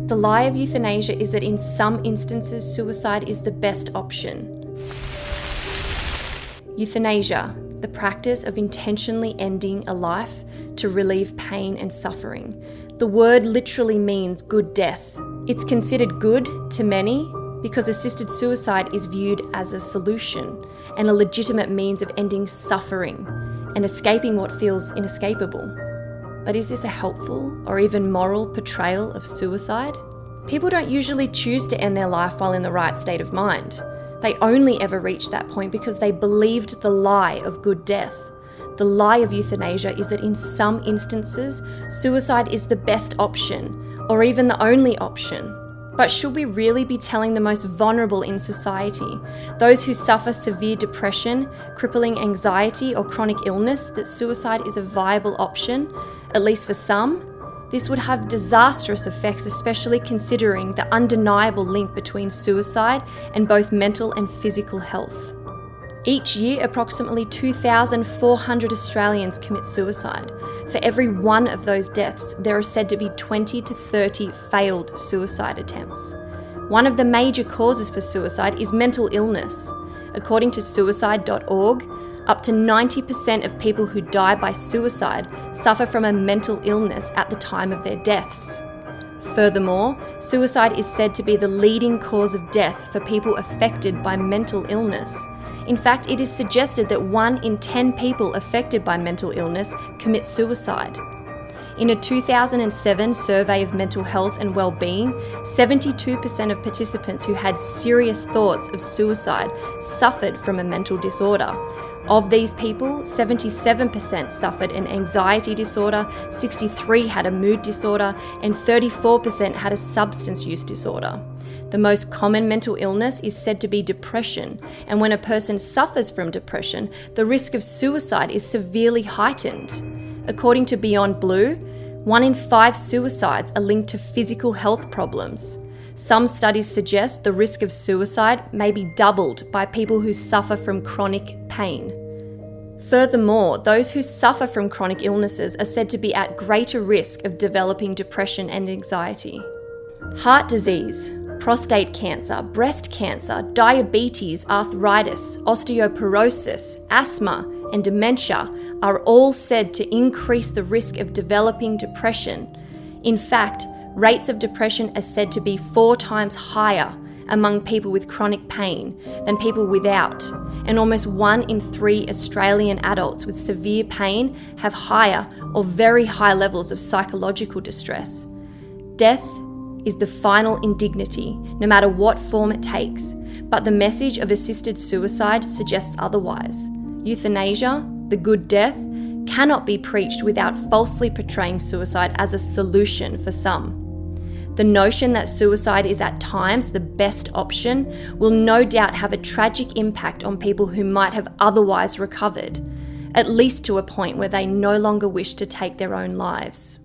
The lie of euthanasia is that in some instances, suicide is the best option. Euthanasia, the practice of intentionally ending a life to relieve pain and suffering. The word literally means good death. It's considered good to many because assisted suicide is viewed as a solution and a legitimate means of ending suffering and escaping what feels inescapable. But is this a helpful or even moral portrayal of suicide? People don't usually choose to end their life while in the right state of mind. They only ever reach that point because they believed the lie of good death. The lie of euthanasia is that in some instances, suicide is the best option, or even the only option. But should we really be telling the most vulnerable in society, those who suffer severe depression, crippling anxiety, or chronic illness, that suicide is a viable option, at least for some? This would have disastrous effects, especially considering the undeniable link between suicide and both mental and physical health. Each year, approximately 2,400 Australians commit suicide. For every one of those deaths, there are said to be 20 to 30 failed suicide attempts. One of the major causes for suicide is mental illness. According to suicide.org, up to 90% of people who die by suicide suffer from a mental illness at the time of their deaths. Furthermore, suicide is said to be the leading cause of death for people affected by mental illness. In fact, it is suggested that 1 in 10 people affected by mental illness commit suicide. In a 2007 survey of mental health and well-being, 72% of participants who had serious thoughts of suicide suffered from a mental disorder. Of these people, 77% suffered an anxiety disorder, 63% had a mood disorder, and 34% had a substance use disorder. The most common mental illness is said to be depression, and when a person suffers from depression, the risk of suicide is severely heightened. According to Beyond Blue, 1 in 5 suicides are linked to physical health problems. Some studies suggest the risk of suicide may be doubled by people who suffer from chronic pain. Furthermore, those who suffer from chronic illnesses are said to be at greater risk of developing depression and anxiety. Heart disease, prostate cancer, breast cancer, diabetes, arthritis, osteoporosis, asthma, and dementia are all said to increase the risk of developing depression. In fact, rates of depression are said to be 4 times higher among people with chronic pain than people without, and almost 1 in 3 Australian adults with severe pain have higher or very high levels of psychological distress. Death is the final indignity, no matter what form it takes, but the message of assisted suicide suggests otherwise. Euthanasia, the good death, cannot be preached without falsely portraying suicide as a solution for some. The notion that suicide is at times the best option will no doubt have a tragic impact on people who might have otherwise recovered, at least to a point where they no longer wish to take their own lives.